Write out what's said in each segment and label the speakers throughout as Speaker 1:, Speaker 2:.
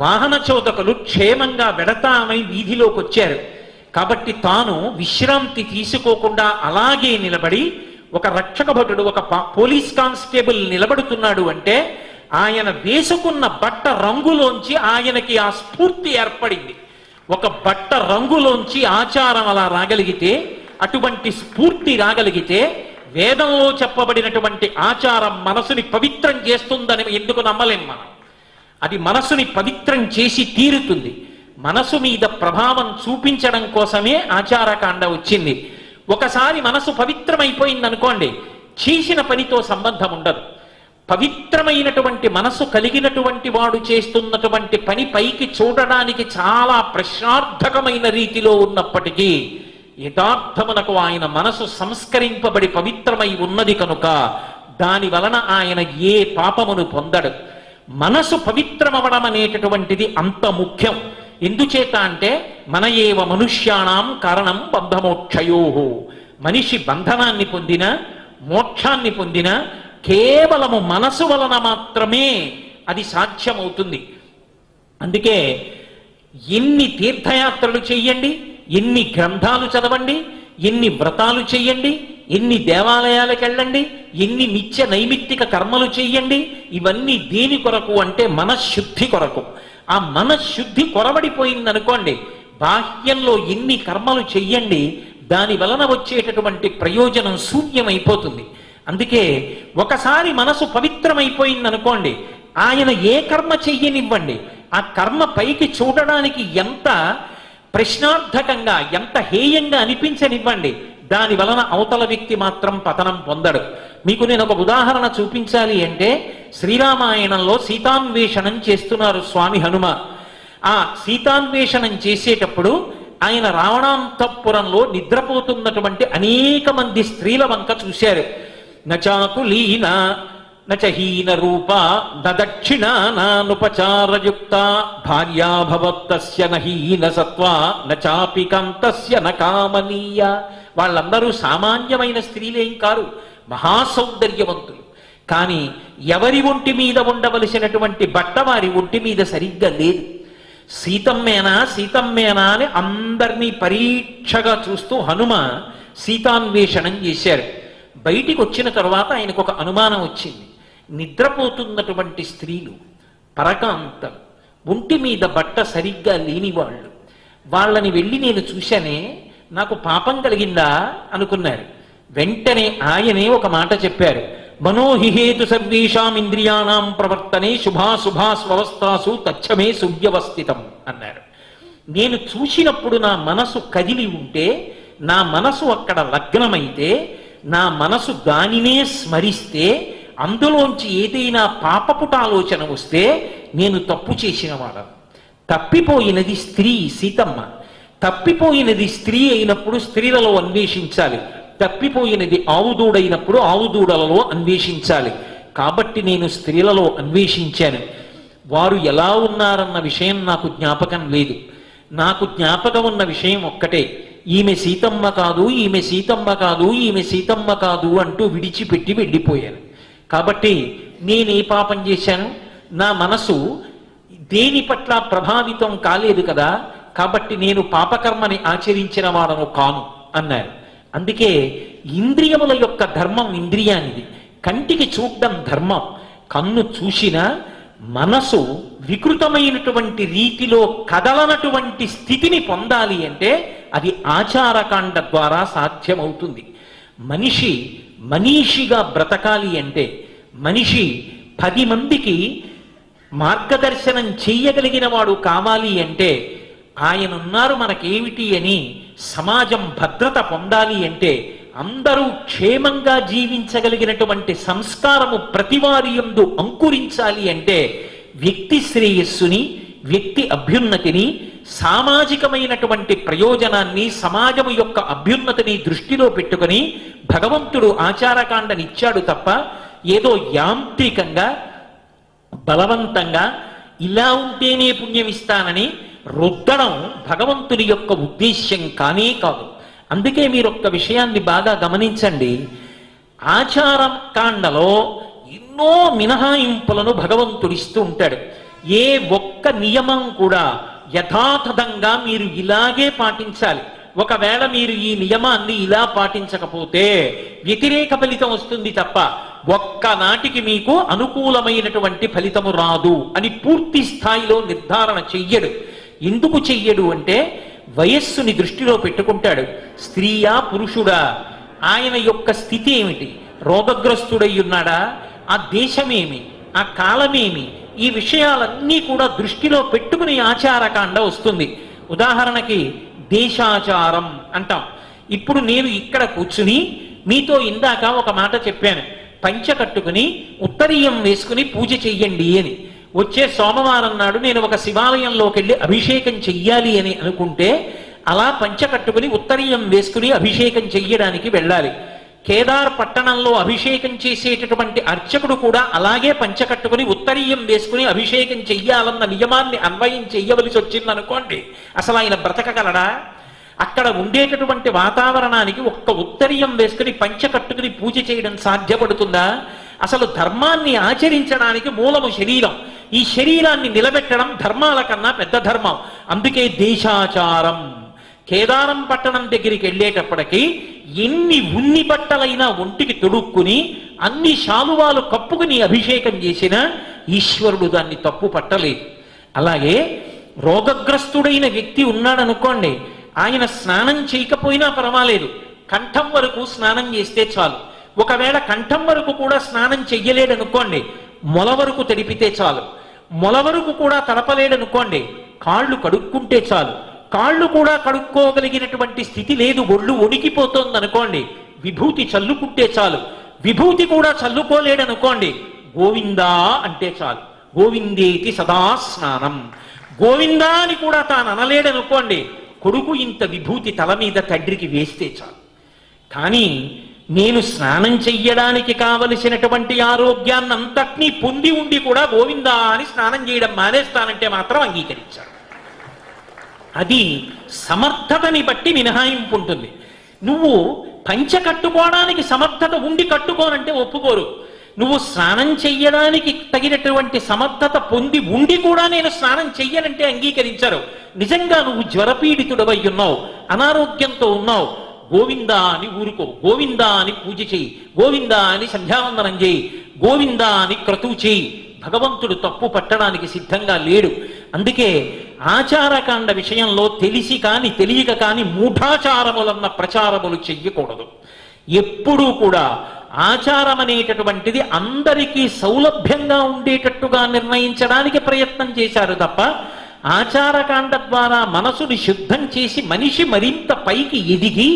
Speaker 1: వాహన చోదకులు క్షేమంగా వెడతామని వీధిలోకి వచ్చారు. కాబట్టి తాను విశ్రాంతి తీసుకోకుండా అలాగే నిలబడి, ఒక రక్షక భటుడు, ఒక పోలీస్ కానిస్టేబుల్ నిలబడుతున్నాడు అంటే ఆయన వేసుకున్న బట్ట రంగులోంచి ఆయనకి ఆ స్ఫూర్తి ఏర్పడింది. ఒక బట్ట రంగులోంచి ఆచారం అలా రాగలిగితే, అటువంటి స్ఫూర్తి రాగలిగితే, వేదంలో చెప్పబడినటువంటి ఆచారం మనసుని పవిత్రం చేస్తుందని ఎందుకు నమ్మలేం మనం? అది మనసుని పవిత్రం చేసి తీరుతుంది. మనసు మీద ప్రభావం చూపించడం కోసమే ఆచారకాండ వచ్చింది. ఒకసారి మనసు పవిత్రమైపోయింది అనుకోండి, చేసిన పనితో సంబంధం ఉండదు. పవిత్రమైనటువంటి మనసు కలిగినటువంటి వాడు చేస్తున్నటువంటి పని పైకి చూడడానికి చాలా ప్రశ్నార్థకమైన రీతిలో ఉన్నప్పటికీ యథార్థమునకు ఆయన మనసు సంస్కరింపబడి పవిత్రమై ఉన్నది కనుక దాని వలన ఆయన ఏ పాపమును పొందడు. మనసు పవిత్రమవడం అనేటటువంటిది అంత ముఖ్యం. ఎందుచేత అంటే మన ఏవ మనుష్యాణం కారణం బంధమోక్షయోహో. మనిషి బంధనాన్ని పొందిన, మోక్షాన్ని పొందిన కేవలము మనసు వలన మాత్రమే అది సాధ్యమవుతుంది. అందుకే ఎన్ని తీర్థయాత్రలు చెయ్యండి, ఎన్ని గ్రంథాలు చదవండి, ఎన్ని వ్రతాలు చెయ్యండి, ఎన్ని దేవాలయాలకు వెళ్ళండి, ఎన్ని నిత్య నైమిత్తిక కర్మలు చెయ్యండి, ఇవన్నీ దేని కొరకు అంటే మనశ్శుద్ధి కొరకు. ఆ మనశ్శుద్ధి కొరబడిపోయిందనుకోండి, బాహ్యంలో ఎన్ని కర్మలు చెయ్యండి దాని వలన వచ్చేటటువంటి ప్రయోజనం శూన్యమైపోతుంది. అందుకే ఒకసారి మనసు పవిత్రమైపోయిందనుకోండి, ఆయన ఏ కర్మ చెయ్యనివ్వండి, ఆ కర్మ పైకి చూడడానికి ఎంత ప్రశ్నార్థకంగా, ఎంత హేయంగా అనిపించనివ్వండి, దాని వలన అవతల వ్యక్తి మాత్రం పతనం పొందడు. మీకు నేను ఒక ఉదాహరణ చూపించాలి అంటే, శ్రీరామాయణంలో సీతాన్వేషణం చేస్తున్నారు స్వామి హనుమ. ఆ సీతాన్వేషణం చేసేటప్పుడు ఆయన రావణాంతఃపురంలో నిద్రపోతున్నటువంటి అనేక మంది స్త్రీల వంక చూశారు. నచాకులీన నచహీన రూప నదక్షిణ నానుపచారయుక్త భార్యాభవత్తస్య నహీన సత్వ నచాపి కాంతస్య నకామనీయ. వాళ్ళందరూ సామాన్యమైన స్త్రీలేం కారు, మహాసౌందర్యవంతులు. కానీ ఎవరి ఒంటి మీద ఉండవలసినటువంటి బట్ట వారి ఒంటి మీద సరిగ్గా లేదు. సీతమ్మేనా సీతమ్మేనా అని అందరినీ పరీక్షగా చూస్తూ హనుమ సీతాన్వేషణం చేశారు. బయటికి వచ్చిన తర్వాత ఆయనకు ఒక అనుమానం వచ్చింది. నిద్రపోతున్నటువంటి స్త్రీలు, పరకాంతలు, ఒంటి మీద బట్ట సరిగ్గా లేని వాళ్ళని వెళ్ళి నేను చూశానే, నాకు పాపం కలిగిందా అనుకున్నారు. వెంటనే ఆయనే ఒక మాట చెప్పారు. మనోహిహేతు సర్వేషాం ఇంద్రియాణం ప్రవర్తనే శుభాశుభా స్వవస్థాసు తచ్చమే సువ్యవస్థితం అన్నారు. నేను చూసినప్పుడు నా మనసు కదిలి ఉంటే, నా మనసు అక్కడ లగ్నమైతే, నా మనసు దానినే స్మరిస్తే, అందులోంచి ఏదైనా పాపపుటాలోచన వస్తే నేను తప్పు చేసిన వాడను. తప్పిపోయినది స్త్రీ సీతమ్మ. తప్పిపోయినది స్త్రీ అయినప్పుడు స్త్రీలలో అన్వేషించాలి, తప్పిపోయినది ఆవుదూడైనప్పుడు ఆవుదూడలలో అన్వేషించాలి. కాబట్టి నేను స్త్రీలలో అన్వేషించాను. వారు ఎలా ఉన్నారన్న విషయం నాకు జ్ఞాపకం లేదు. నాకు జ్ఞాపకం ఉన్న విషయం ఒక్కటే, ఈమె సీతమ్మ కాదు, ఈమె సీతమ్మ కాదు, ఈమె సీతమ్మ కాదు అంటూ విడిచిపెట్టి వెళ్ళిపోయాను. కాబట్టి నేనే పాపం చేశాను? నా మనసు దేని పట్ల ప్రభావితం కాలేదు కదా, కాబట్టి నేను పాపకర్మని ఆచరించిన వాడను కాను అన్నారు. అందుకే ఇంద్రియముల యొక్క ధర్మం ఇంద్రియానిది. కంటికి చూడడం ధర్మం. కన్ను చూసిన మనసు వికృతమైనటువంటి రీతిలో కదలనటువంటి స్థితిని పొందాలి అంటే అది ఆచారకాండ ద్వారా సాధ్యమవుతుంది. మనిషి మనీషిగా బ్రతకాలి అంటే, మనిషి 10 మందికి మార్గదర్శనం చెయ్యగలిగిన వాడు కావాలి అంటే, ఆయనున్నారు మనకేమిటి అని సమాజం భద్రత పొందాలి అంటే, అందరూ క్షేమంగా జీవించగలిగినటువంటి సంస్కారము ప్రతివారి యందు అంకురించాలి అంటే, వ్యక్తి శ్రేయస్సుని, వ్యక్తి అభ్యున్నతిని, సామాజికమైనటువంటి ప్రయోజనాన్ని, సమాజము యొక్క అభ్యున్నతిని దృష్టిలో పెట్టుకుని భగవంతుడు ఆచారకాండనిచ్చాడు తప్ప ఏదో యాంత్రికంగా బలవంతంగా ఇలా ఉంటేనే పుణ్యం ఇస్తానని రుద్దడం భగవంతుని యొక్క ఉద్దేశ్యం కానే కాదు. అందుకే మీరు ఒక్క విషయాన్ని బాగా గమనించండి. ఆచార కాండలో ఎన్నో మినహాయింపులను భగవంతుడిస్తూ ఉంటాడు. ఏ ఒక్క నియమం కూడా యథాతథంగా మీరు ఇలాగే పాటించాలి. ఒకవేళ మీరు ఈ నియమాన్ని ఇలా పాటించకపోతే వ్యతిరేక ఫలితం వస్తుంది తప్ప ఒక్కనాటికి మీకు అనుకూలమైనటువంటి ఫలితము రాదు అని పూర్తి స్థాయిలో నిర్ధారణ చెయ్యడు. ఎందుకు చెయ్యడు అంటే వయస్సుని దృష్టిలో పెట్టుకుంటాడు. స్త్రీయా పురుషుడా, ఆయన యొక్క స్థితి ఏమిటి, రోగగ్రస్తుడై ఉన్నాడా, ఆ దేశమేమి, ఆ కాలమేమి, ఈ విషయాలన్నీ కూడా దృష్టిలో పెట్టుకుని ఆచారకాండ వస్తుంది. ఉదాహరణకి దేశాచారం అంటాం. ఇప్పుడు నేను ఇక్కడ కూర్చుని మీతో ఇందాక ఒక మాట చెప్పాను, పంచ కట్టుకుని ఉత్తరీయం వేసుకుని పూజ చెయ్యండి అని. వచ్చే సోమవారం నాడు నేను ఒక శివాలయంలోకి వెళ్ళి అభిషేకం చెయ్యాలి అని అనుకుంటే అలా పంచ కట్టుకుని ఉత్తరీయం వేసుకుని అభిషేకం చెయ్యడానికి వెళ్ళాలి. కేదార్ పట్టణంలో అభిషేకం చేసేటటువంటి అర్చకుడు కూడా అలాగే పంచకట్టుకుని ఉత్తరీయం వేసుకుని అభిషేకం చెయ్యాలన్న నియమాన్ని అన్వయం చెయ్యవలసి వచ్చిందనుకోండి, అసలు ఆయన బ్రతకగలడా? అక్కడ ఉండేటటువంటి వాతావరణానికి ఒక్క ఉత్తరీయం వేసుకుని పంచకట్టుకుని పూజ చేయడం సాధ్యపడుతుందా? అసలు ధర్మాన్ని ఆచరించడానికి మూలము శరీరం. ఈ శరీరాన్ని నిలబెట్టడం ధర్మాల కన్నా పెద్ద ధర్మం. అందుకే దేశాచారం. కేదారం పట్టణం దగ్గరికి వెళ్ళేటప్పటికి ఎన్ని ఉన్ని బట్టలైనా ఒంటికి తొడుక్కుని అన్ని శాలువాలు కప్పుకుని అభిషేకం చేసినా ఈశ్వరుడు దాన్ని తప్పు పట్టలేదు. అలాగే రోగగ్రస్తుడైన వ్యక్తి ఉన్నాడనుకోండి, ఆయన స్నానం చేయకపోయినా పర్వాలేదు, కంఠం వరకు స్నానం చేస్తే చాలు. ఒకవేళ కంఠం వరకు కూడా స్నానం చెయ్యలేడనుకోండి, మొల వరకు తడిపితే చాలు. మొల వరకు కూడా తడపలేడనుకోండి, కాళ్ళు కడుక్కుంటే చాలు. కాళ్ళు కూడా కడుక్కోగలిగినటువంటి స్థితి లేదు, ఒళ్ళు వణికిపోతోంది అనుకోండి, విభూతి చల్లుకుంటే చాలు. విభూతి కూడా చల్లుకోలేడనుకోండి, గోవిందా అంటే చాలు. గోవిందేతి సదా స్నానం. గోవిందా అని కూడా తాను అనలేడనుకోండి, కొడుకు ఇంత విభూతి తల మీద తండ్రికి వేస్తే చాలు. కానీ నేను స్నానం చెయ్యడానికి కావలసినటువంటి ఆరోగ్యాన్ని అంతటినీ పొంది ఉండి కూడా గోవిందా అని స్నానం చేయడం మానేస్తానంటే మాత్రం అంగీకరించాడు. అది సమర్థతని బట్టి మినహాయింపు ఉంటుంది. నువ్వు పంచ కట్టుకోవడానికి సమర్థత ఉండి కట్టుకోనంటే ఒప్పుకోరు. నువ్వు స్నానం చెయ్యడానికి తగినటువంటి సమర్థత పొంది ఉండి కూడా నేను స్నానం చెయ్యనంటే అంగీకరించరు. నిజంగా నువ్వు జ్వరపీడితుడవై ఉన్నావు, అనారోగ్యంతో ఉన్నావు, గోవిందా అని ఊరుకో, గోవిందా అని పూజ చేయి, గోవిందా అని సంధ్యావందనం చేయి, గోవిందా అని క్రతువు చేయి. భగవంతుడు తప్పు పట్టడానికి సిద్ధంగా లేడు. అందుకే ఆచారకాండ విషయంలో తెలిసి కాని తెలియక కాని మూఢాచారములన్న ప్రచారములు చెయ్యకూడదు. ఎప్పుడూ కూడా ఆచారం అనేటటువంటిది అందరికీ సౌలభ్యంగా ఉండేటట్టుగా నిర్ణయించడానికి ప్రయత్నం చేశారు తప్ప ఆచారకాండ ద్వారా మనసుని శుద్ధం చేసి మనిషి మరింత పైకి ఎదిగి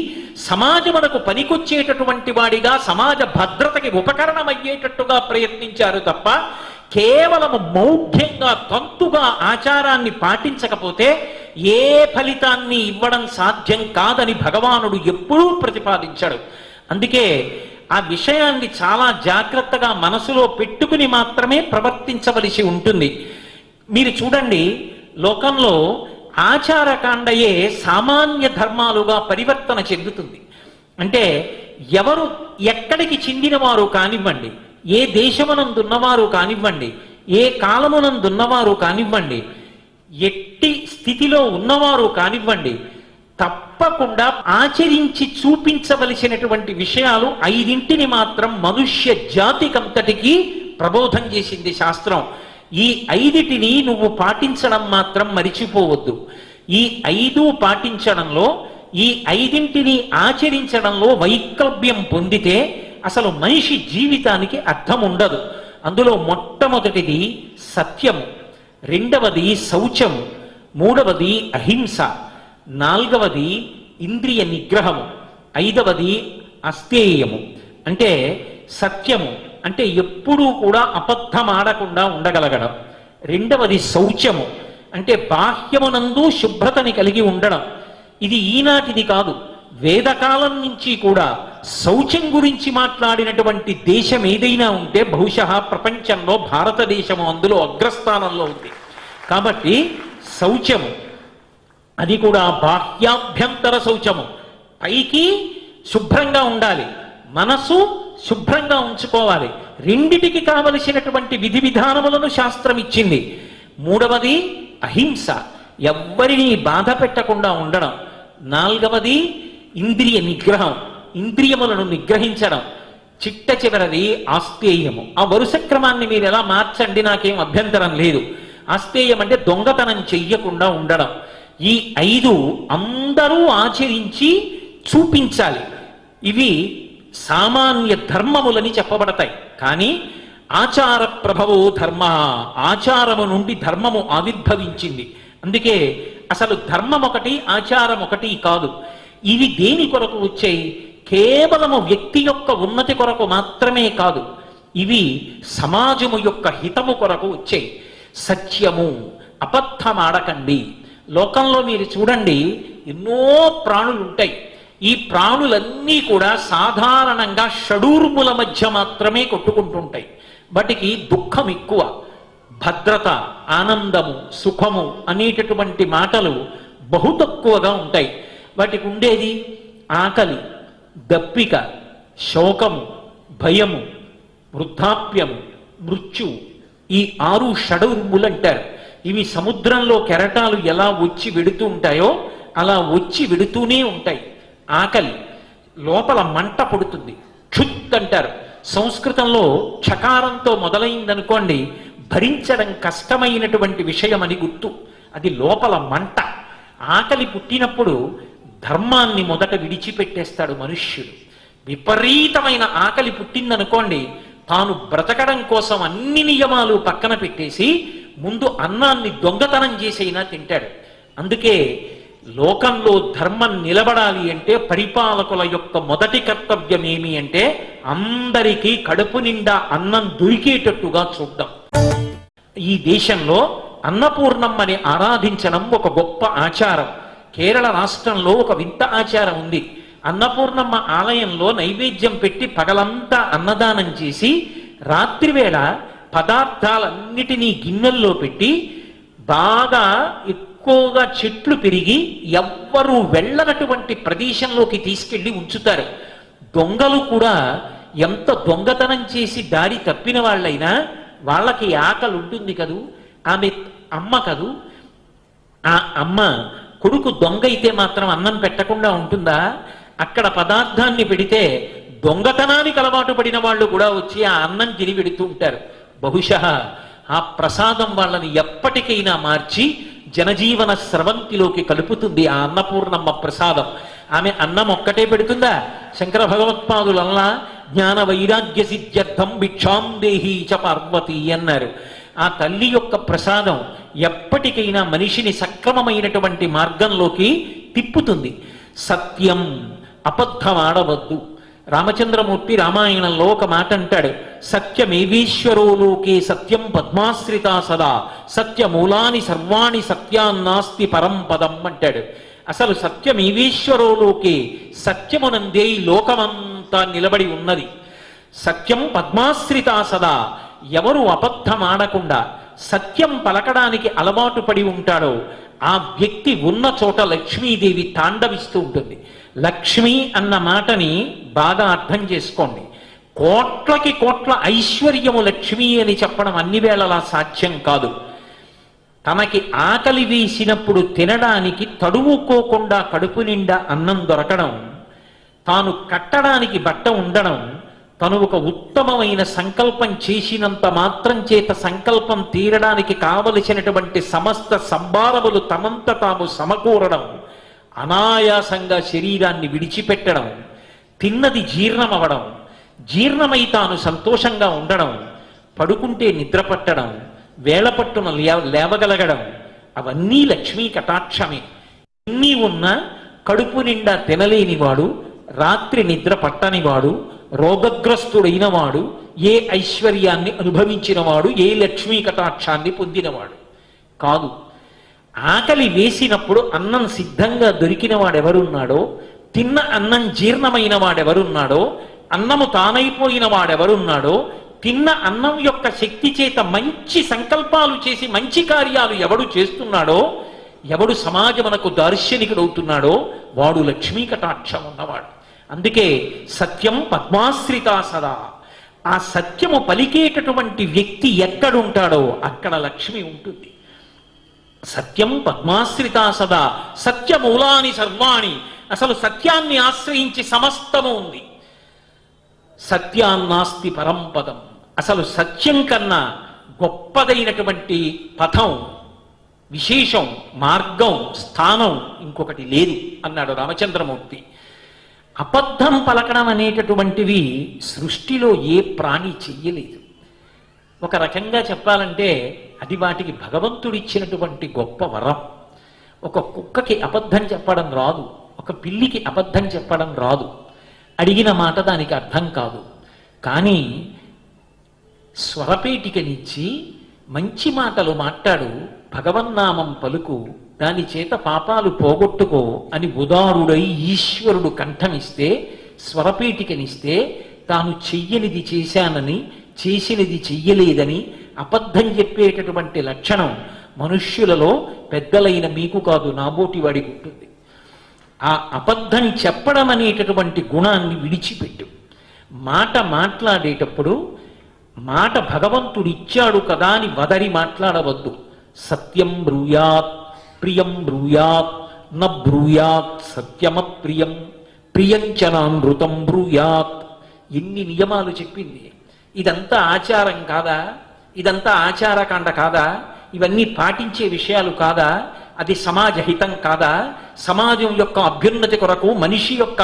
Speaker 1: సమాజమునకు పనికొచ్చేటటువంటి వాడిగా సమాజ భద్రతకి ఉపకరణమయ్యేటట్టుగా ప్రయత్నించారు తప్ప కేవలము మౌఢ్యంగా తంతుగా ఆచారాన్ని పాటించకపోతే ఏ ఫలితాన్ని ఇవ్వడం సాధ్యం కాదని భగవానుడు ఎప్పుడూ ప్రతిపాదించాడు. అందుకే ఆ విషయాన్ని చాలా జాగ్రత్తగా మనసులో పెట్టుకుని మాత్రమే ప్రవర్తించవలసి ఉంటుంది. మీరు చూడండి, లోకంలో ఆచారకాండయే సామాన్య ధర్మాలుగా పరివర్తన చెందుతుంది. అంటే ఎవరు ఎక్కడికి చెందినవారు కానివ్వండి, ఏ దేశమునందున్నవారు కానివ్వండి, ఏ కాలమునందున్నవారు కానివ్వండి, ఎట్టి స్థితిలో ఉన్నవారు కానివ్వండి, తప్పకుండా ఆచరించి చూపించవలసినటువంటి విషయాలు 5 మాత్రం మనుష్య జాతికంతటికి ప్రబోధం చేసింది శాస్త్రం. ఈ 5 నువ్వు పాటించడం మాత్రం మరిచిపోవద్దు. ఈ 5 పాటించడంలో, ఈ 5 ఆచరించడంలో వైక్లభ్యం పొందితే అసలు మనిషి జీవితానికి అర్థం ఉండదు. అందులో మొట్టమొదటిది సత్యము, రెండవది శౌచము, మూడవది అహింస, నాలుగవది ఇంద్రియ నిగ్రహము, ఐదవది అస్థేయము. అంటే సత్యము అంటే ఎప్పుడూ కూడా అబద్ధమాడకుండా ఉండగలగడం. రెండవది శౌచము అంటే బాహ్యమునందు శుభ్రతని కలిగి ఉండడం. ఇది ఈనాటిది కాదు, వేదకాలం నుంచి కూడా శౌచం గురించి మాట్లాడినటువంటి దేశం ఏదైనా ఉంటే బహుశः ప్రపంచంలో భారతదేశము అందులో అగ్రస్థానంలో ఉంది. కాబట్టి శౌచము, అది కూడా బాహ్యాభ్యంతర శౌచము. పైకి శుభ్రంగా ఉండాలి, మనసు శుభ్రంగా ఉంచుకోవాలి. రెండిటికి కావలసినటువంటి విధి విధానములను శాస్త్రం ఇచ్చింది. మూడవది అహింస, ఎవ్వరినీ బాధ పెట్టకుండా ఉండడం. నాలుగవది ఇంద్రియ నిగ్రహం, ఇంద్రియములను నిగ్రహించడం. చిట్ట చివరది ఆస్తేయము. ఆ వరుస క్రమాన్ని మీరు ఎలా మార్చండి, నాకేం అభ్యంతరం లేదు. ఆస్తేయం అంటే దొంగతనం చెయ్యకుండా ఉండడం. ఈ 5 అందరూ ఆచరించి చూపించాలి. ఇవి సామాన్య ధర్మములని చెప్పబడతాయి. కానీ ఆచార ప్రభవో ధర్మ, ఆచారము నుండి ధర్మము ఆవిర్భవించింది. అందుకే అసలు ధర్మం ఒకటి, ఆచారం ఒకటి కాదు. ఇవి దేని కొరకు వచ్చాయి? కేవలము వ్యక్తి యొక్క ఉన్నతి కొరకు మాత్రమే కాదు, ఇవి సమాజము యొక్క హితము కొరకు వచ్చాయి. సత్యము, అబద్ధమాడకండి. లోకంలో మీరు చూడండి, ఎన్నో ప్రాణులు ఉంటాయి. ఈ ప్రాణులన్నీ కూడా సాధారణంగా షడూర్ముల మధ్య మాత్రమే కొట్టుకుంటుంటాయి. వాటికి దుఃఖం ఎక్కువ, భద్రత, ఆనందము, సుఖము అనేటటువంటి మాటలు బహు తక్కువగా ఉంటాయి. వాటికి ఉండేది ఆకలి, దప్పిక, శోకము, భయము, వృద్ధాప్యము, మృత్యు. ఈ 6 షడూర్ములు అంటారు. ఇవి సముద్రంలో కెరటాలు ఎలా వచ్చి వెడుతూ ఉంటాయో అలా వచ్చి వెడుతూనే ఉంటాయి. ఆకలి, లోపల మంట పుడుతుంది, క్షుత్ అంటారు. సంస్కృతంలో ఛకారంతో మొదలైందనుకోండి, భరించడం కష్టమైనటువంటి విషయం అని గుర్తు. అది లోపల మంట. ఆకలి పుట్టినప్పుడు ధర్మాన్ని మొదట విడిచిపెట్టేస్తాడు మనుష్యుడు. విపరీతమైన ఆకలి పుట్టిందనుకోండి, తాను బ్రతకడం కోసం అన్ని నియమాలు పక్కన పెట్టేసి ముందు అన్నాన్ని దొంగతనం చేసైనా తింటాడు. అందుకే లోకంలో ధర్మం నిలబడాలి అంటే పరిపాలకుల యొక్క మొదటి కర్తవ్యం ఏమి అంటే అందరికీ కడుపు నిండా అన్నం దొరికేటట్టుగా చూద్దాం. ఈ దేశంలో అన్నపూర్ణమ్మని ఆరాధించడం ఒక గొప్ప ఆచారం. కేరళ రాష్ట్రంలో ఒక వింత ఆచారం ఉంది. అన్నపూర్ణమ్మ ఆలయంలో నైవేద్యం పెట్టి పగలంతా అన్నదానం చేసి రాత్రివేళ పదార్థాలన్నిటినీ గిన్నెల్లో పెట్టి బాగా ఎక్కువగా చెట్లు పెరిగి ఎవ్వరూ వెళ్ళనటువంటి ప్రదేశంలోకి తీసుకెళ్లి ఉంచుతారు. దొంగలు కూడా ఎంత దొంగతనం చేసి దారి తప్పిన వాళ్ళైనా వాళ్ళకి ఆకలి ఉంటుంది కదూ, ఆమె అమ్మ కదూ. ఆ అమ్మ కొడుకు దొంగ అయితే మాత్రం అన్నం పెట్టకుండా ఉంటుందా? అక్కడ పదార్థాన్ని పెడితే దొంగతనానికి అలవాటు పడిన వాళ్ళు కూడా వచ్చి ఆ అన్నం తిని పెడుతూ ఉంటారు. బహుశः ఆ ప్రసాదం వాళ్ళని ఎప్పటికైనా మార్చి జనజీవన స్రవంతిలోకి కలుపుతుంది ఆ అన్నపూర్ణమ్మ ప్రసాదం. ఆమె అన్నం ఒక్కటే పెడుతుందా? శంకర భగవత్పాదులల్లా జ్ఞాన వైరాగ్య సిద్ధ్యర్థం భిక్షాం దేహి చ పార్వతి అన్నారు. ఆ తల్లి యొక్క ప్రసాదం ఎప్పటికైనా మనిషిని సక్రమమైనటువంటి మార్గంలోకి తిప్పుతుంది. సత్యం, అబద్ధమాడవద్దు. రామచంద్రమూర్తి రామాయణంలో ఒక మాట అంటాడు, సత్యమేవీశ్వరోలోకే సత్యం పద్మాశ్రితా సదా సత్యమూలాని సర్వాణి సత్యాన్నాస్తి పరం పదం అంటాడు. అసలు సత్యమేవీశ్వరోలోకే, సత్యమునందే ఈ లోకమంతా నిలబడి ఉన్నది. సత్యం పద్మాశ్రితా సదా, ఎవరు అబద్ధమాడకుండా సత్యం పలకడానికి అలవాటు పడి ఉంటాడో ఆ వ్యక్తి ఉన్న చోట లక్ష్మీదేవి తాండవిస్తూ ఉంటుంది. లక్ష్మి అన్న మాటని బాగా అర్థం చేసుకోండి. కోట్లకి కోట్ల ఐశ్వర్యము లక్ష్మి అని చెప్పడం అన్ని వేళలా సాధ్యం కాదు. తనకి ఆకలి వేసినప్పుడు తినడానికి తడువుకోకుండా కడుపు నిండా అన్నం దొరకడం, తాను కట్టడానికి బట్ట ఉండడం, తను ఒక ఉత్తమమైన సంకల్పం చేసినంత మాత్రం చేత సంకల్పం తీరడానికి కావలసినటువంటి సమస్త సంభారములు తమంత తాము సమకూరడం, అనాయాసంగా శరీరాన్ని విడిచిపెట్టడం, తిన్నది జీర్ణమవడం, జీర్ణమై తాను సంతోషంగా ఉండడం, పడుకుంటే నిద్ర పట్టడం, వేళపట్టున లేవగలగడం, అవన్నీ లక్ష్మీ కటాక్షమే. ఇన్ని ఉన్నా కడుపు నిండా తినలేనివాడు, రాత్రి నిద్ర పట్టనివాడు, రోగగ్రస్తుడైన వాడు, ఏ ఐశ్వర్యాన్ని అనుభవించినవాడు, ఏ లక్ష్మీ కటాక్షాన్ని పొందినవాడు కాదు. ఆకలి వేసినప్పుడు అన్నం సిద్ధంగా దొరికిన వాడెవరున్నాడో, తిన్న అన్నం జీర్ణమైన వాడెవరున్నాడో, అన్నము తానైపోయిన వాడెవరున్నాడో, తిన్న అన్నం యొక్క శక్తి చేత మంచి సంకల్పాలు చేసి మంచి కార్యాలు ఎవడు చేస్తున్నాడో, ఎవడు సమాజమునకు దార్శనికుడవుతున్నాడో వాడు లక్ష్మీ కటాక్షం ఉన్నవాడు. అందుకే సత్యం పద్మాశ్రితా సదా. ఆ సత్యము పలికేటటువంటి వ్యక్తి ఎక్కడుంటాడో అక్కడ లక్ష్మి ఉంటుంది. సత్యం పద్మాశ్రితా సదా సత్యమూలాని సర్వాణి. అసలు సత్యాన్ని ఆశ్రయించి సమస్తము ఉంది. సత్యాన్నాస్తి పరంపదం. అసలు సత్యం కన్నా గొప్పదైనటువంటి పథం, విశేషం, మార్గం, స్థానం ఇంకొకటి లేదు అన్నాడు రామచంద్రమూర్తి. అబద్ధం పలకడం అనేటటువంటివి సృష్టిలో ఏ ప్రాణి చెయ్యలేదు. ఒక రకంగా చెప్పాలంటే అది వాటికి భగవంతుడిచ్చినటువంటి గొప్ప వరం. ఒక కుక్కకి అబద్ధం చెప్పడం రాదు, ఒక పిల్లికి అబద్ధం చెప్పడం రాదు. అడిగిన మాట దానికి అర్థం కాదు. కానీ స్వరపేటికనిచ్చి మంచి మాటలు మాట్లాడు, భగవన్నామం పలుకు, దాని చేత పాపాలు పోగొట్టుకో అని ఉదారుడై ఈశ్వరుడు కంఠమిస్తే, స్వరపేటికనిస్తే, తాను చెయ్యనిది చేశానని, చేసినది చెయ్యలేదని అబద్ధం చెప్పేటటువంటి లక్షణం మనుష్యులలో పెద్దలైన మీకు కాదు, నాబోటి వాడికి ఉంటుంది. ఆ అబద్ధం చెప్పడం అనేటటువంటి గుణాన్ని విడిచిపెట్టు. మాట మాట్లాడేటప్పుడు మాట భగవంతుడు ఇచ్చాడు కదా అని వదరి మాట్లాడవద్దు. సత్యం బ్రూయాత్, ప్రియం బ్రూయాత్, న బ్రూయాత్ సత్యమప్రియం, ప్రియంచనానృతం బ్రూయాత్. ఎన్ని నియమాలు చెప్పింది! ఇదంతా ఆచారం కాదా? ఇదంతా ఆచారకాండ కాదా? ఇవన్నీ పాటించే విషయాలు కాదా? అది సమాజహితం కాదా? సమాజం యొక్క అభ్యున్నతి కొరకు, మనిషి యొక్క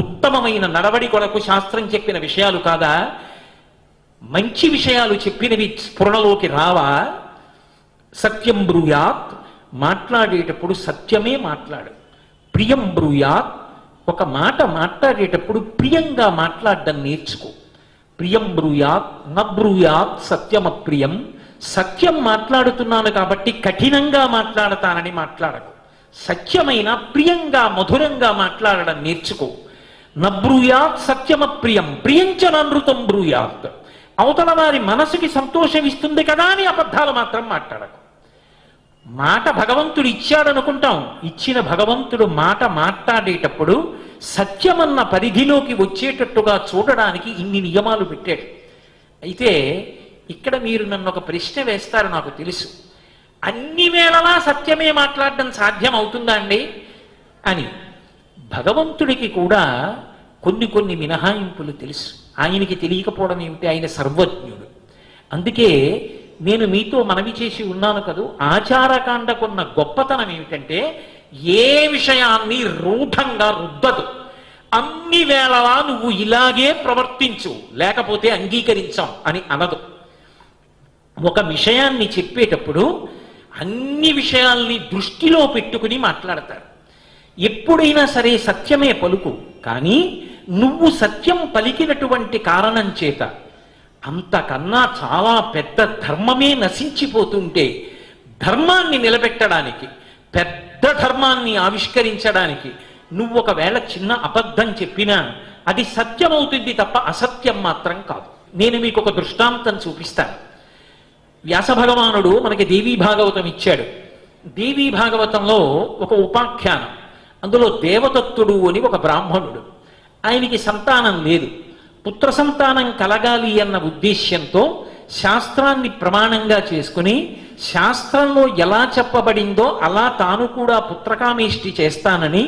Speaker 1: ఉత్తమమైన నడవడి కొరకు శాస్త్రం చెప్పిన విషయాలు కాదా? మంచి విషయాలు చెప్పినవి స్ఫురణలోకి రావా? సత్యం బ్రూయాత్, మాట్లాడేటప్పుడు సత్యమే మాట్లాడు. ప్రియం బ్రూయాత్, ఒక మాట మాట్లాడేటప్పుడు ప్రియంగా మాట్లాడడం నేర్చుకో. ప్రియం బ్రూయాత్ న బ్రూయాత్ సత్యమప్రియం. సత్యం మాట్లాడుతున్నాను కాబట్టి కఠినంగా మాట్లాడతానని మాట్లాడకు. సత్యమైన ప్రియంగా మధురంగా మాట్లాడడం నేర్చుకో. నబ్రూయాత్ సత్యమప్రియం, ప్రియంచననృతం బ్రూయాత్. అవతల వారి మనసుకి సంతోషం ఇస్తుంది కదా అని అబద్ధాలు మాత్రం మాట్లాడకు. మాట భగవంతుడు ఇచ్చాడనుకుంటాం, ఇచ్చిన భగవంతుడు మాట మాట్లాడేటప్పుడు సత్యమన్న పరిధిలోకి వచ్చేటట్టుగా చూడడానికి ఇన్ని నియమాలు పెట్టాడు. అయితే ఇక్కడ మీరు నన్ను ఒక ప్రశ్న వేస్తారు, నాకు తెలుసు. అన్ని వేళలా సత్యమే మాట్లాడడం సాధ్యం అవుతుందా అండి అని. భగవంతుడికి కూడా కొన్ని మినహాయింపులు తెలుసు. ఆయనకి తెలియకపోవడం ఏమిటి? ఆయన సర్వజ్ఞుడు. అందుకే నేను మీతో మనవి చేసి ఉన్నాను కదూ, ఆచారకాండకున్న గొప్పతనం ఏమిటంటే ఏ విషయాన్ని రూఢంగా రుద్దదు. అన్ని వేళలా నువ్వు ఇలాగే ప్రవర్తించు, లేకపోతే అంగీకరించాం అని అనదు. ఒక విషయాన్ని చెప్పేటప్పుడు అన్ని విషయాల్ని దృష్టిలో పెట్టుకుని మాట్లాడతారు. ఎప్పుడైనా సరే సత్యమే పలుకు, కానీ నువ్వు సత్యం పలికినటువంటి కారణం చేత అంతకన్నా చాలా పెద్ద ధర్మమే నశించిపోతుంటే, ధర్మాన్ని నిలబెట్టడానికి, పెద్ద ధర్మాన్ని ఆవిష్కరించడానికి నువ్వు ఒకవేళ చిన్న అబద్ధం చెప్పినా అది సత్యమవుతుంది తప్ప అసత్యం మాత్రం కాదు. నేను మీకు ఒక దృష్టాంతం చూపిస్తాను. వ్యాస భగవానుడు మనకి దేవీ భాగవతం ఇచ్చాడు. దేవీ భాగవతంలో ఒక ఉపాఖ్యానం. అందులో దేవదత్తుడు అని ఒక బ్రాహ్మణుడు, ఆయనకి సంతానం లేదు. పుత్ర సంతానం కలగాలి అన్న ఉద్దేశ్యంతో శాస్త్రాన్ని ప్రమాణంగా చేసుకుని, శాస్త్రంలో ఎలా చెప్పబడిందో అలా తాను కూడా పుత్రకామేష్టి చేస్తానని,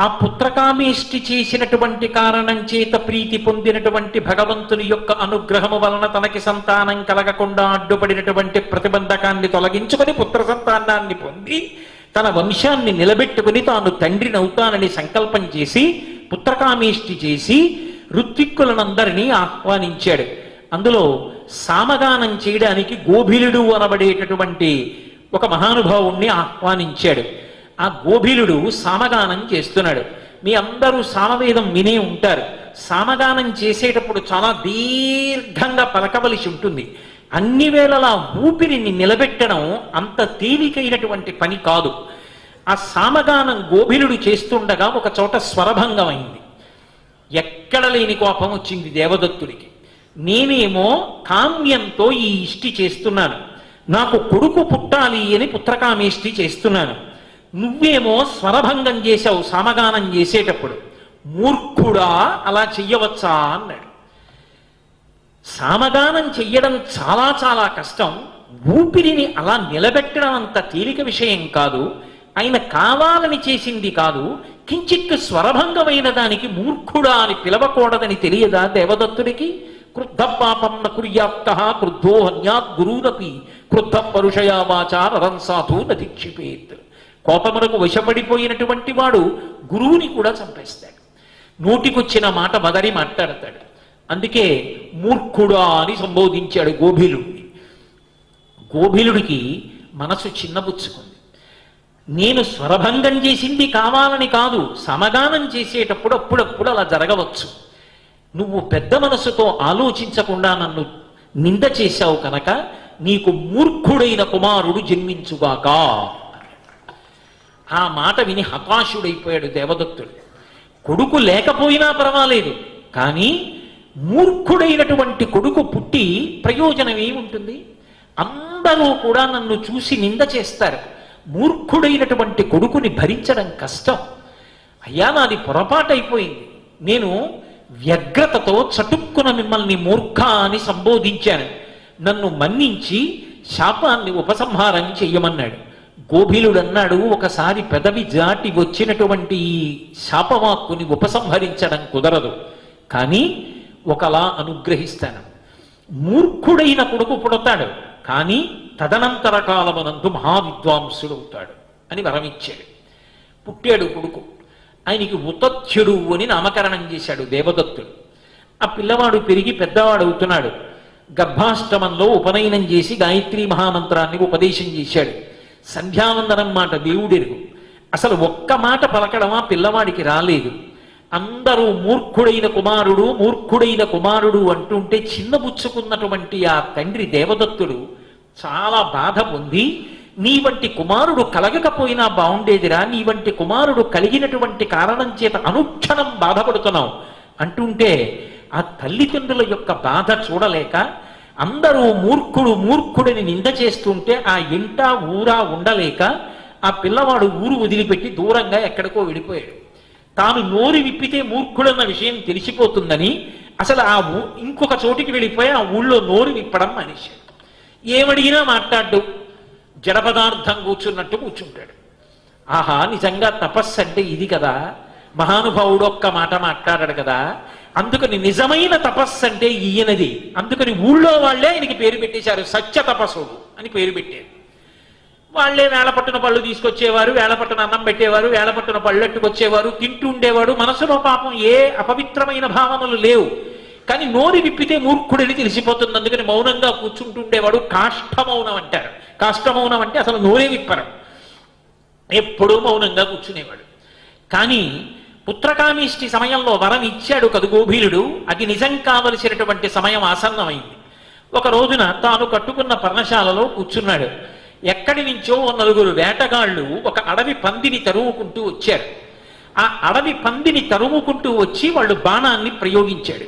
Speaker 1: ఆ పుత్రకామేష్టి చేసినటువంటి కారణం చేత ప్రీతి పొందినటువంటి భగవంతుని యొక్క అనుగ్రహము వలన తనకి సంతానం కలగకుండా అడ్డుపడినటువంటి ప్రతిబంధకాన్ని తొలగించుకొని పుత్ర సంతానాన్ని పొంది తన వంశాన్ని నిలబెట్టుకుని తాను తండ్రినవుతానని సంకల్పం చేసి పుత్రకామేష్టి చేసి ఋత్విక్కులనందరినీ ఆహ్వానించాడు. అందులో సామగానం చేయడానికి గోభిలుడు అనబడేటటువంటి ఒక మహానుభావుణ్ణి ఆహ్వానించాడు. ఆ గోభిలుడు సామగానం చేస్తున్నాడు. మీ అందరూ సామవేదం వినే ఉంటారు. సామగానం చేసేటప్పుడు చాలా దీర్ఘంగా పలకవలసి ఉంటుంది. అన్ని వేళలా ఊపిరిని నిలబెట్టడం అంత తేలికైనటువంటి పని కాదు. ఆ సామగానం గోభిలుడు చేస్తుండగా ఒక చోట స్వరభంగం అయింది. ఎక్కడ లేని కోపం వచ్చింది దేవదత్తుడికి. నేనేమో కామ్యంతో ఈ ఇష్టి చేస్తున్నాను, నాకు కొడుకు పుట్టాలి అని పుత్రకామేష్టి చేస్తున్నాను, నువ్వేమో స్వరభంగం చేశావు సామగానం చేసేటప్పుడు, మూర్ఖుడా అలా చెయ్యవచ్చా అన్నాడు. సామగానం చెయ్యడం చాలా చాలా కష్టం. ఊపిరిని అలా నిలబెట్టడం అంత తేలిక విషయం కాదు. ఆయన కావాలని చేసింది కాదు. కించిత్ స్వరభంగమైన దానికి మూర్ఖుడా అని పిలవకూడదని తెలియదా దేవదత్తుడికి? క్రుద్ధ పాపం న కుర్యాప్త క్రుద్ధో హన్యాత్ గురూనపి క్రుద్ధ పరుషయా వాచా నరం సాధు నధిక్షిపేత్. కోపమునకు వశపడిపోయినటువంటి వాడు గురువుని కూడా చంపేస్తాడు. నోటికొచ్చిన మాట వదరి మాట్లాడతాడు. అందుకే మూర్ఖుడా అని సంబోధించాడు గోభిలుడిని. గోభిలుడికి మనసు చిన్నబుచ్చుకుంది. నేను స్వరభంగం చేసింది కావాలని కాదు, సమగానం చేసేటప్పుడు అప్పుడప్పుడు అలా జరగవచ్చు. నువ్వు పెద్ద మనసుతో ఆలోచించకుండా నన్ను నింద చేశావు కనుక నీకు మూర్ఖుడైన కుమారుడు జన్మించుగాక. ఆ మాట విని హతాశుడైపోయాడు దేవదత్తుడు. కొడుకు లేకపోయినా పర్వాలేదు, కానీ మూర్ఖుడైనటువంటి కొడుకు పుట్టి ప్రయోజనం ఏముంటుంది? అందరూ కూడా నన్ను చూసి నింద చేస్తారు. మూర్ఖుడైనటువంటి కొడుకుని భరించడం కష్టం. అయ్యా నాది పొరపాటైపోయింది. నేను వ్యగ్రతతో చటుక్కున మిమ్మల్ని మూర్ఖ అని సంబోధించాను. నన్ను మన్నించి శాపాన్ని ఉపసంహారం చెయ్యమన్నాడు. గోభిలుడన్నాడు, ఒకసారి పెదవి జాటి వచ్చినటువంటి ఈ శాపవాక్కుని ఉపసంహరించడం కుదరదు, కానీ ఒకలా అనుగ్రహిస్తాను. మూర్ఖుడైన కొడుకు పుడతాడు, కానీ తదనంతర కాలమనందు మహావిద్వాంసుడవుతాడు అని వరమిచ్చాడు. పుట్టాడు కొడుకు. ఆయనకి ఉతథ్యుడు అని నామకరణం చేశాడు దేవదత్తుడు. ఆ పిల్లవాడు పెరిగి పెద్దవాడు అవుతున్నాడు. గర్భాష్టమంలో ఉపనయనం చేసి గాయత్రీ మహామంత్రాన్ని ఉపదేశం చేశాడు. సంధ్యావందనం మాట దేవుడెరుగు. అసలు ఒక్క మాట పలకడమా పిల్లవాడికి రాలేదు. అందరూ మూర్ఖుడైన కుమారుడు మూర్ఖుడైన కుమారుడు అంటుంటే చిన్నబుచ్చుకున్నటువంటి ఆ తండ్రి దేవదత్తుడు చాలా బాధ పొంది, నీ వంటి కుమారుడు కలగకపోయినా బాగుండేదిరా, నీ వంటి కుమారుడు కలిగినటువంటి కారణం చేత అనుక్షణం బాధపడుతున్నావు అంటుంటే ఆ తల్లిదండ్రుల యొక్క బాధ చూడలేక అందరూ మూర్ఖుడు మూర్ఖుడిని నింద చేస్తుంటే ఆ ఇంట ఊరా ఉండలేక ఆ పిల్లవాడు ఊరు వదిలిపెట్టి దూరంగా ఎక్కడికో వెళ్ళిపోయాడు. తాను నోరు విప్పితే మూర్ఖుడన్న విషయం తెలిసిపోతుందని అసలు ఆ ఇంకొక చోటికి వెళ్ళిపోయి ఆ ఊళ్ళో నోరు విప్పడం మనిషి. ఏమడిగినా మాట్లాడు, జడ పదార్థం కూర్చున్నట్టు కూర్చుంటాడు. ఆహా, నిజంగా తపస్సు అంటే ఇది కదా, మహానుభావుడు ఒక్క మాట మాట్లాడాడు కదా, అందుకని నిజమైన తపస్సు అంటే ఈయనది. అందుకని ఊళ్ళో వాళ్ళే ఆయనకి పేరు పెట్టేశారు, సత్య తపస్సుడు అని పేరు పెట్టారు. వాళ్లే వేళపట్టున పళ్ళు తీసుకొచ్చేవారు, వేళపట్టున అన్నం పెట్టేవారు, వేళపట్టున పళ్ళెట్టుకొచ్చేవారు, తింటూ ఉండేవాడు. మనసులో పాపం ఏ అపవిత్రమైన భావనలు లేవు, కానీ నోరు విప్పితే మూర్ఖుడని తెలిసిపోతుంది. అందుకని మౌనంగా కూర్చుంటుండేవాడు. కాష్టమౌనం అంటారు. కాష్టమౌనం అంటే అసలు నోరే విప్పరం, ఎప్పుడూ మౌనంగా కూర్చునేవాడు. కానీ పుత్రకామేష్టి సమయంలో వరం ఇచ్చాడు కదు గోభిలుడు. అది నిజం కావలసినటువంటి సమయం ఆసన్నమైంది. ఒక రోజున తాను కట్టుకున్న పర్ణశాలలో కూర్చున్నాడు. ఎక్కడి నుంచో నలుగురు వేటగాళ్ళు ఒక అడవి పందిని తరుముకుంటూ వచ్చారు. ఆ అడవి పందిని తరుముకుంటూ వచ్చి వాళ్ళు బాణాన్ని ప్రయోగించాడు.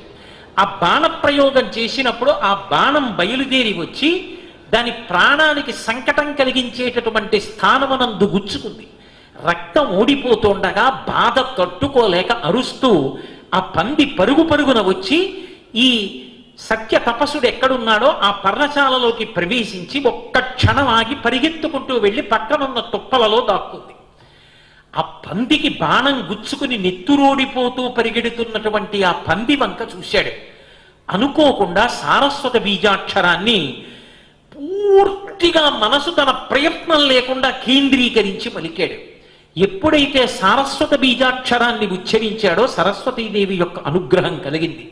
Speaker 1: ఆ బాణ ప్రయోగం చేసినప్పుడు ఆ బాణం బయలుదేరి వచ్చి దాని ప్రాణానికి సంకటం కలిగించేటటువంటి స్థానమునందు గుచ్చుకుంది. రక్తం ఓడిపోతుండగా బాధ తట్టుకోలేక అరుస్తూ ఆ పంది పరుగు పరుగున వచ్చి ఈ సత్య తపస్సుడు ఎక్కడున్నాడో ఆ పర్ణశాలలోకి ప్రవేశించి ఒక్క క్షణం ఆగి పరిగెత్తుకుంటూ వెళ్ళి పక్కనున్న తుప్పలలో దాక్కుంది. ఆ పందికి బాణం గుచ్చుకుని నెత్తురోడిపోతూ పరిగెడుతున్నటువంటి ఆ పంది వంక చూశాడు. అనుకోకుండా సారస్వత బీజాక్షరాన్ని పూర్తిగా మనసు తన ప్రయత్నం లేకుండా కేంద్రీకరించి పలికాడు. ఎప్పుడైతే సారస్వత బీజాక్షరాన్ని ఉచ్చరించాడో సరస్వతీదేవి యొక్క అనుగ్రహం కలిగింది.